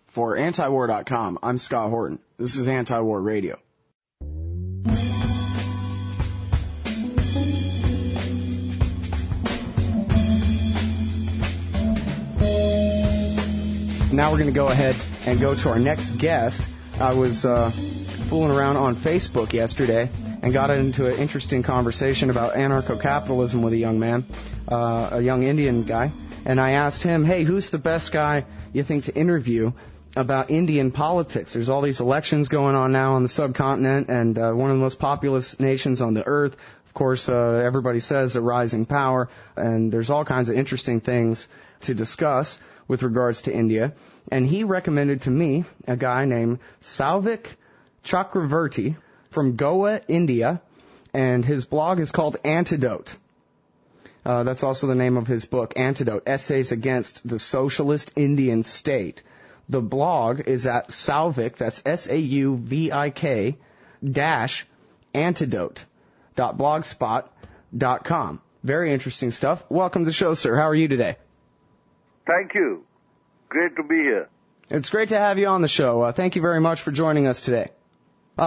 For antiwar.com, I'm Scott Horton. This is Anti-War Radio. Now we're going to go ahead and go to our next guest. I was fooling around on Facebook yesterday and got into an interesting conversation about anarcho-capitalism with a young man, a young Indian guy. And I asked him, hey, who's the best guy you think to interview about Indian politics? There's all these elections going on now on the subcontinent, and one of the most populous nations on the earth. Of course, everybody says a rising power, and there's all kinds of interesting things to discuss with regards to India. And he recommended to me a guy named Sauvik Chakraverti from Goa, India, and his blog is called Antidote. That's also the name of his book, Antidote, Essays Against the Socialist Indian State. The blog is at Sauvik, that's SAUVIK, antidote.blogspot.com. Very interesting stuff. Welcome to the show, sir. How are you today? Thank you. Great to be here. It's great to have you on the show. Thank you very much for joining us today.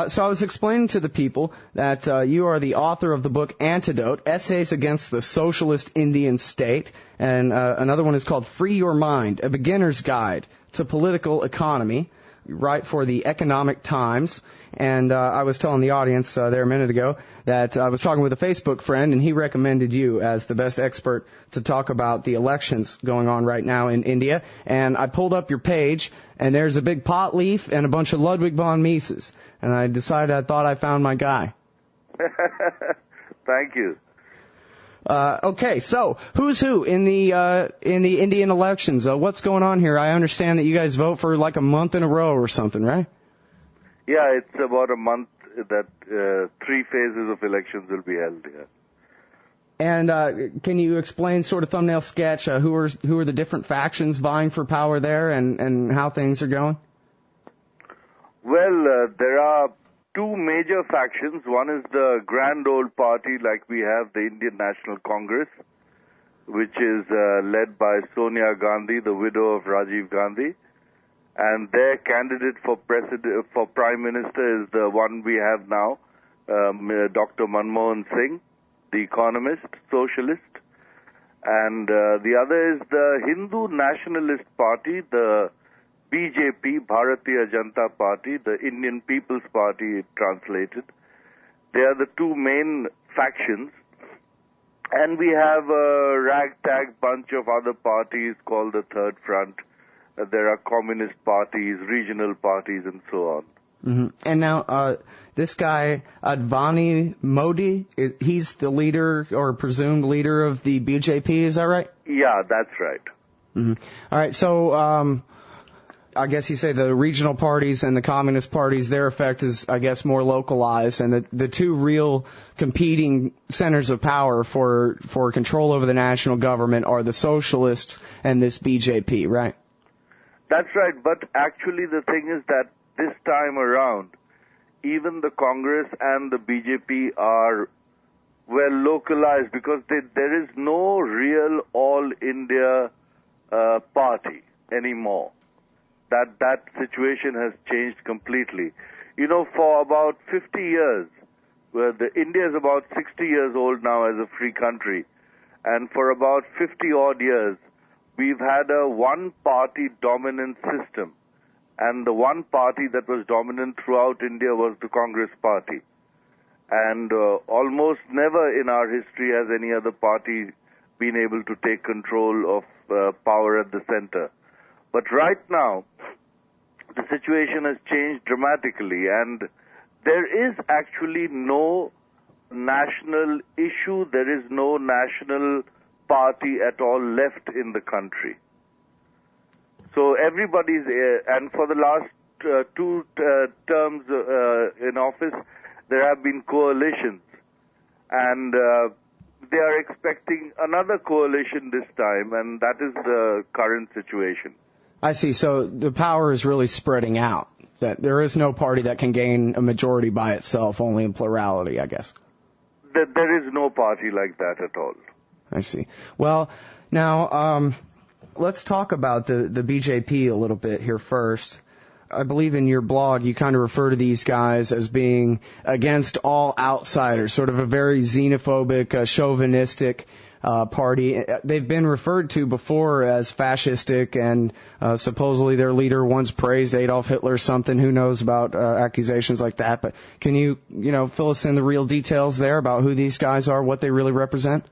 So I was explaining to the people that you are the author of the book Antidote, Essays Against the Socialist Indian State, and another one is called Free Your Mind, A Beginner's Guide to Political Economy. You write for the Economic Times. And I was telling the audience there a minute ago that I was talking with a Facebook friend, and he recommended you as the best expert to talk about the elections going on right now in India. And I pulled up your page, and there's a big pot leaf and a bunch of Ludwig von Mises. And I decided I thought I found my guy. Thank you. Okay, so who's who in the Indian elections? What's going on here? I understand that you guys vote for like a month in a row or something, right? Yeah, it's about a month that 3 phases of elections will be held here. And can you explain, sort of thumbnail sketch, who are the different factions vying for power there and how things are going? Well, there are 2 major factions. One is the grand old party, like we have the Indian National Congress, which is led by Sonia Gandhi, the widow of Rajiv Gandhi. And their candidate for prime minister is the one we have now, Dr. Manmohan Singh, the economist, socialist. And the other is the Hindu Nationalist Party, the BJP, Bharatiya Janata Party, the Indian People's Party translated. They are the 2 main factions. And we have a ragtag bunch of other parties called the Third Front. There are communist parties, regional parties, and so on. Mm-hmm. And now, this guy, Advani Modi, he's the leader or presumed leader of the BJP, is that right? Yeah, that's right. Mm-hmm. All right, so I guess you say the regional parties and the communist parties, their effect is, I guess, more localized, and the 2 real competing centers of power for control over the national government are the socialists and this BJP, right? That's right, but actually the thing is that this time around, even the Congress and the BJP are well localized because there is no real all-India party anymore. That situation has changed completely. You know, for about 50 years, India is about 60 years old now as a free country, and for about 50 odd years, we've had a one-party dominant system, and the one party that was dominant throughout India was the Congress Party. And almost never in our history has any other party been able to take control of power at the center. But right now, the situation has changed dramatically, and there is actually no national issue, there is no national party at all left in the country. So everybody's, and for the last 2 terms in office, there have been coalitions, and they are expecting another coalition this time, and that is the current situation. I see. So the power is really spreading out. That there is no party that can gain a majority by itself, only in plurality, I guess. There is no party like that at all. I see. Well, now, let's talk about the BJP a little bit here first. I believe in your blog you kind of refer to these guys as being against all outsiders, sort of a very xenophobic, chauvinistic party. They've been referred to before as fascistic, and supposedly their leader once praised Adolf Hitler or something. Who knows about accusations like that? But can you fill us in the real details there about who these guys are, what they really represent?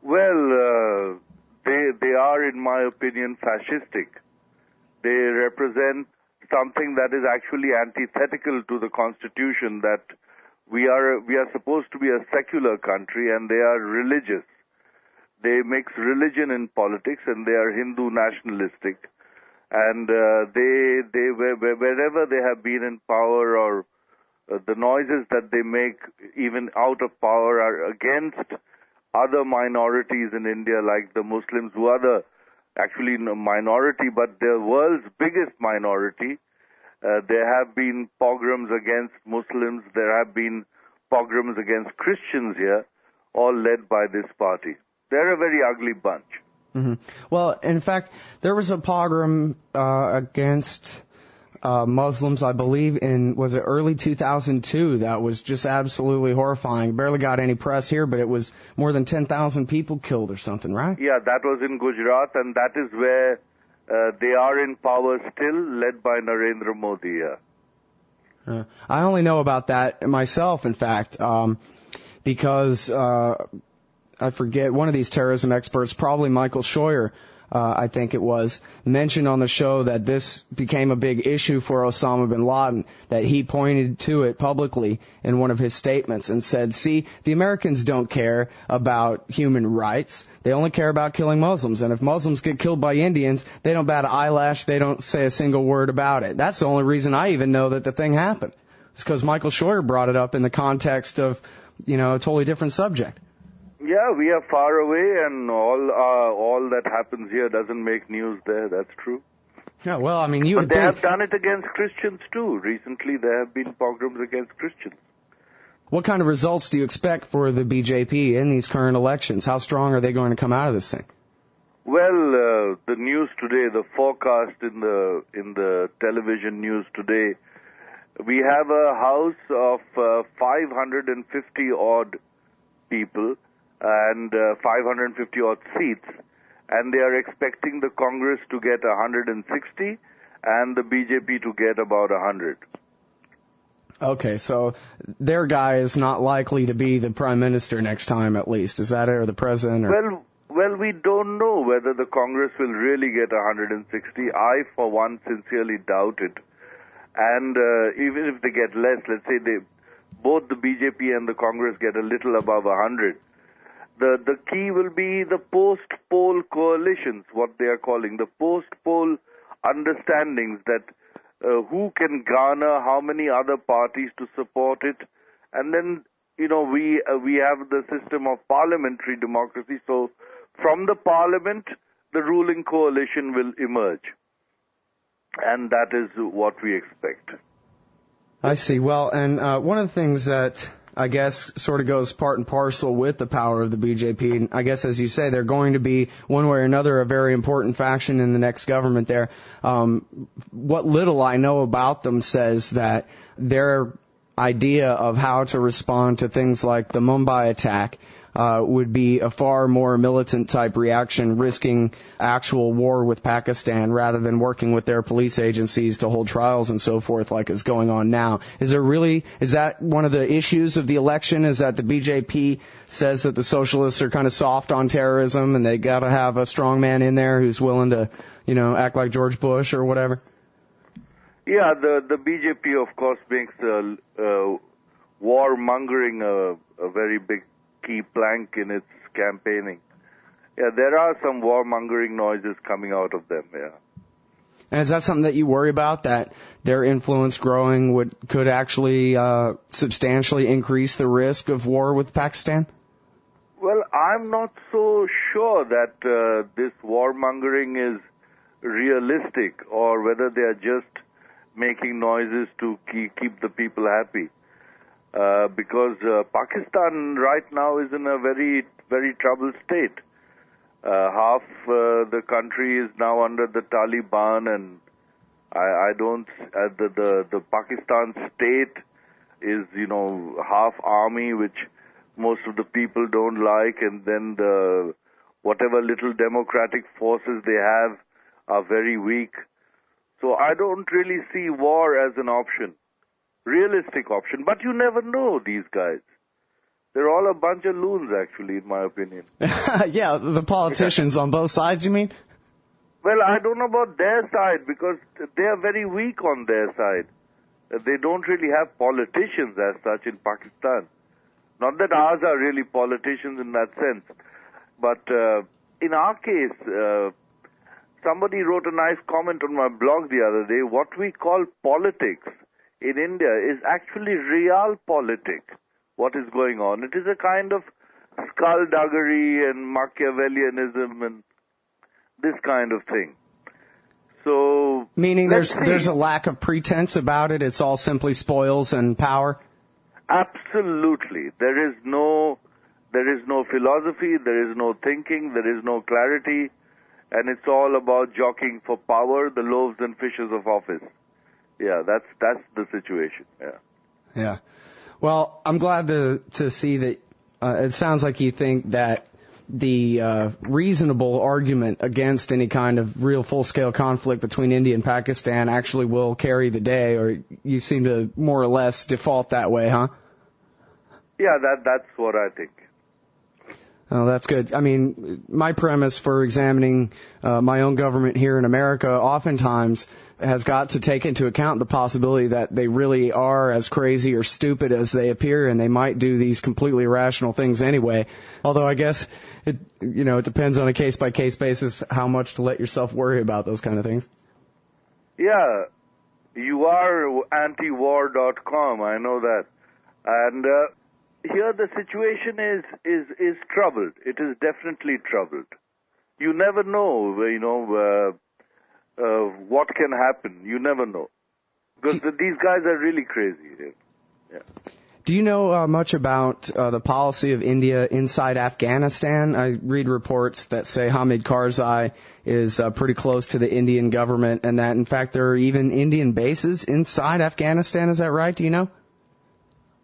Well, they are, in my opinion, fascistic. They represent something that is actually antithetical to the Constitution, that we are supposed to be a secular country, and they are religious. They mix religion in politics, and they are Hindu nationalistic. And they wherever they have been in power, or the noises that they make even out of power, are against other minorities in India, like the Muslims, who are actually a minority, but the world's biggest minority. There have been pogroms against Muslims. There have been pogroms against Christians here, all led by this party. They're a very ugly bunch. Mm-hmm. Well, in fact, there was a pogrom against Muslims, I believe, was it early 2002? That was just absolutely horrifying. Barely got any press here, but it was more than 10,000 people killed or something, right? Yeah, that was in Gujarat, and that is where they are in power still, led by Narendra Modi. I only know about that myself, in fact, because I forget, one of these terrorism experts, probably Michael Scheuer, I think it was, mentioned on the show that this became a big issue for Osama Bin Laden, that he pointed to it publicly in one of his statements and said, see, the Americans don't care about human rights. They only care about killing Muslims. And if Muslims get killed by Indians, they don't bat an eyelash. They don't say a single word about it. That's the only reason I even know that the thing happened. It's because Michael Scheuer brought it up in the context of, a totally different subject. Yeah, we are far away, and all that happens here doesn't make news there. That's true. Yeah, well, But they have done it against Christians too. Recently, there have been pogroms against Christians. What kind of results do you expect for the BJP in these current elections? How strong are they going to come out of this thing? Well, the news today, the forecast in the television news today, we have a house of 550 odd people and 550 odd seats, and they are expecting the Congress to get 160 and the BJP to get about 100. Okay, so their guy is not likely to be the prime minister next time, at least. Is that it, or the president? Or? Well, we don't know whether the Congress will really get 160. I, for one, sincerely doubt it. And even if they get less, let's say both the BJP and the Congress get a little above 100, the key will be the post-poll coalitions, what they are calling, the post-poll understandings, that who can garner how many other parties to support it. And then, we have the system of parliamentary democracy, so from the parliament, the ruling coalition will emerge. And that is what we expect. I see. Well, and one of the things that I guess sort of goes part and parcel with the power of the BJP, and I guess, as you say, they're going to be, one way or another, a very important faction in the next government there. What little I know about them says that their idea of how to respond to things like the Mumbai attack would be a far more militant type reaction, risking actual war with Pakistan rather than working with their police agencies to hold trials and so forth like is going on now. Is that one of the issues of the election, is that the BJP says that the socialists are kind of soft on terrorism and they got to have a strong man in there who's willing to, act like George Bush or whatever? Yeah, the BJP, of course, makes warmongering a very big key plank in its campaigning. Yeah, there are some warmongering noises coming out of them, yeah. And is that something that you worry about, that their influence growing could actually substantially increase the risk of war with Pakistan? Well, I'm not so sure that this warmongering is realistic, or whether they are just making noises to keep the people happy. Because Pakistan right now is in a very, very troubled state. Half the country is now under the Taliban, and I don't. The Pakistan state is, half army, which most of the people don't like, and then the whatever little democratic forces they have are very weak. So I don't really see war as an option, realistic option. But you never know these guys. They're all a bunch of loons, actually, in my opinion. Yeah, the politicians on both sides, you mean? Well, I don't know about their side, because they are very weak on their side. They don't really have politicians as such in Pakistan. Not that ours are really politicians in that sense. But in our case, somebody wrote a nice comment on my blog the other day. What we call politics in India is actually realpolitik, what is going on. It is a kind of skullduggery and Machiavellianism and this kind of thing. So, meaning there's a lack of pretense about it. It's all simply spoils and power. Absolutely. There is no philosophy, there is no thinking, there is no clarity, and it's all about jockeying for power, the loaves and fishes of office. Yeah, that's the situation. Yeah. Yeah. Well, I'm glad to see that it sounds like you think that the reasonable argument against any kind of real full-scale conflict between India and Pakistan actually will carry the day, or you seem to more or less default that way, huh? Yeah, that's what I think. Oh, that's good. I mean, my premise for examining my own government here in America oftentimes has got to take into account the possibility that they really are as crazy or stupid as they appear, and they might do these completely irrational things anyway. Although I guess it depends on a case-by-case basis how much to let yourself worry about those kind of things. Yeah, you are antiwar.com, I know that. And here the situation is troubled. It is definitely troubled. You never know, what can happen. You never know. Because these guys are really crazy. Yeah. Do you know much about the policy of India inside Afghanistan? I read reports that say Hamid Karzai is pretty close to the Indian government, and that, in fact, there are even Indian bases inside Afghanistan. Is that right? Do you know?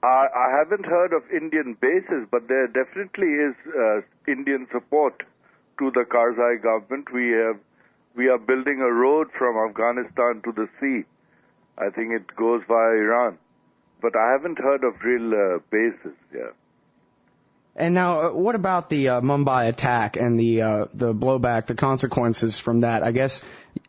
I haven't heard of Indian bases, but there definitely is Indian support to the Karzai government. We are building a road from Afghanistan to the sea. I think it goes via Iran. But I haven't heard of real bases, yeah. And now, what about the Mumbai attack and the blowback, the consequences from that? I guess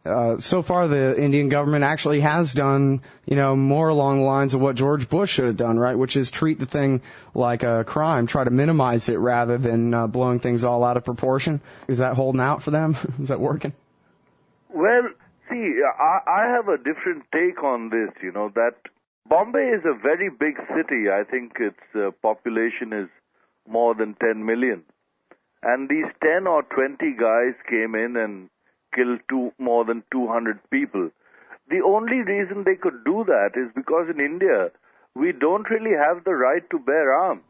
so far the Indian government actually has done, more along the lines of what George Bush should have done, right? Which is treat the thing like a crime, try to minimize it rather than blowing things all out of proportion. Is that holding out for them? Is that working? Well, see, I have a different take on this, that Bombay is a very big city. I think its population is more than 10 million. And these 10 or 20 guys came in and killed more than 200 people. The only reason they could do that is because in India, we don't really have the right to bear arms.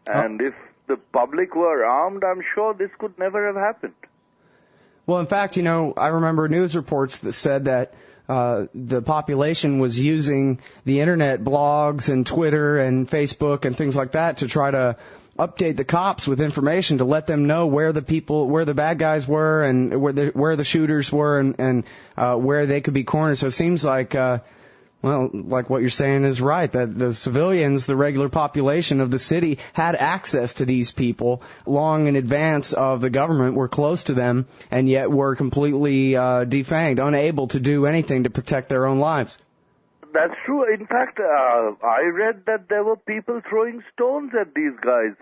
And if the public were armed, I'm sure this could never have happened. Well, in fact, I remember news reports that said that the population was using the internet, blogs and Twitter and Facebook and things like that to try to update the cops with information to let them know where the bad guys were and where the shooters were and where they could be cornered. So it seems like, like what you're saying is right, that the civilians, the regular population of the city, had access to these people long in advance of the government, were close to them, and yet were completely defanged, unable to do anything to protect their own lives. That's true. In fact, I read that there were people throwing stones at these guys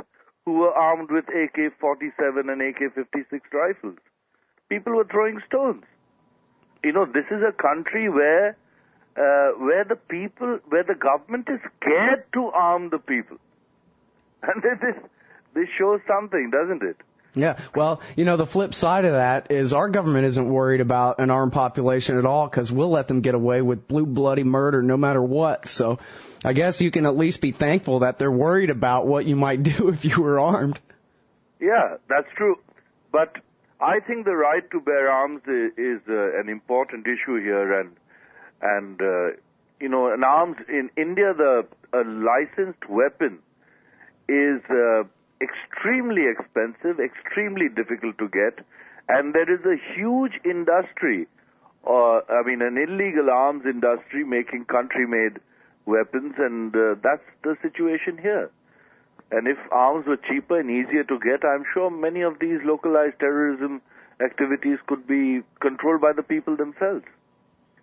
who were armed with AK-47 and AK-56 rifles. People were throwing stones. This is a country where the government is scared to arm the people. And this shows something, doesn't it? Yeah, well, the flip side of that is our government isn't worried about an armed population at all because we'll let them get away with blue bloody murder no matter what. So I guess you can at least be thankful that they're worried about what you might do if you were armed. Yeah, that's true. But I think the right to bear arms is an important issue here, and an arms in India, a licensed weapon is extremely expensive, extremely difficult to get, and there is a huge industry, an illegal arms industry making country-made weapons, and that's the situation here. And if arms were cheaper and easier to get, I'm sure many of these localized terrorism activities could be controlled by the people themselves.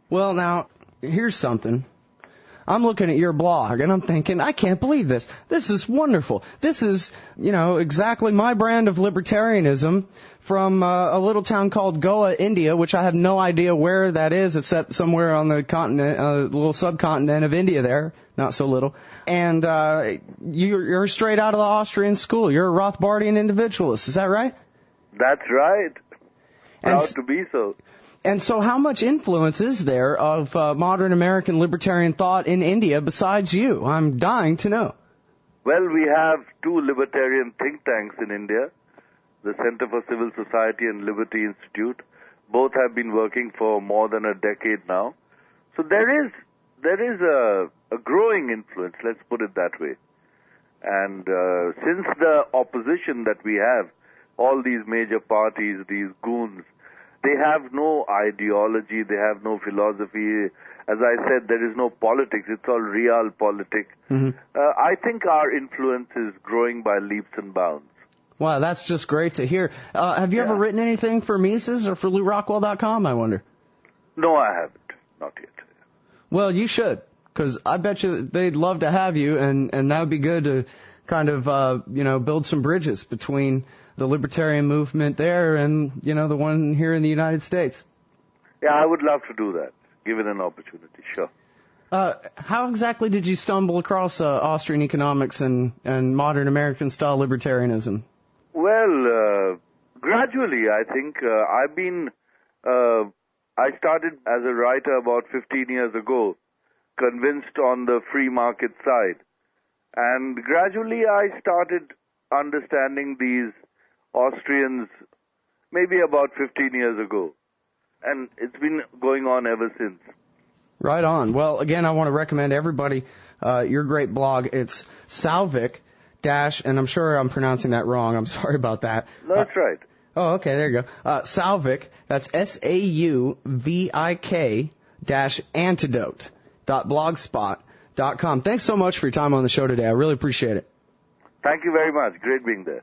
Well, now, here's something. I'm looking at your blog, and I'm thinking, I can't believe this. This is wonderful. This is, exactly my brand of libertarianism from a little town called Goa, India, which I have no idea where that is, except somewhere on the continent, a little subcontinent of India there, not so little. And you're straight out of the Austrian school. You're a Rothbardian individualist. Is that right? That's right. Proud to be so. And so how much influence is there of modern American libertarian thought in India besides you? I'm dying to know. Well, we have two libertarian think tanks in India, the Center for Civil Society and Liberty Institute. Both have been working for more than a decade now. So there is a growing influence, let's put it that way. And since the opposition that we have, all these major parties, these goons, they have no ideology, they have no philosophy. As I said, there is no politics, it's all real politics. Mm-hmm. I think our influence is growing by leaps and bounds. Wow, that's just great to hear. Have you ever written anything for Mises or for LouRockwell.com, I wonder? No, I haven't. Not yet. Well, you should, because I bet you they'd love to have you, and that would be good to kind of, build some bridges between the libertarian movement there and, the one here in the United States. Yeah, I would love to do that, given an opportunity, sure. How exactly did you stumble across Austrian economics and modern American-style libertarianism? Well, gradually, I think. I started as a writer about 15 years ago, convinced on the free market side. And gradually I started understanding these Austrians maybe about 15 years ago. And it's been going on ever since. Right on. Well, again, I want to recommend everybody your great blog. It's Sauvik and I'm sure I'm pronouncing that wrong. I'm sorry about that. No, that's right. Oh, okay, there you go. Sauvik, that's SAUVIK-antidote.blogspot.com. Thanks so much for your time on the show today. I really appreciate it. Thank you very much. Great being there.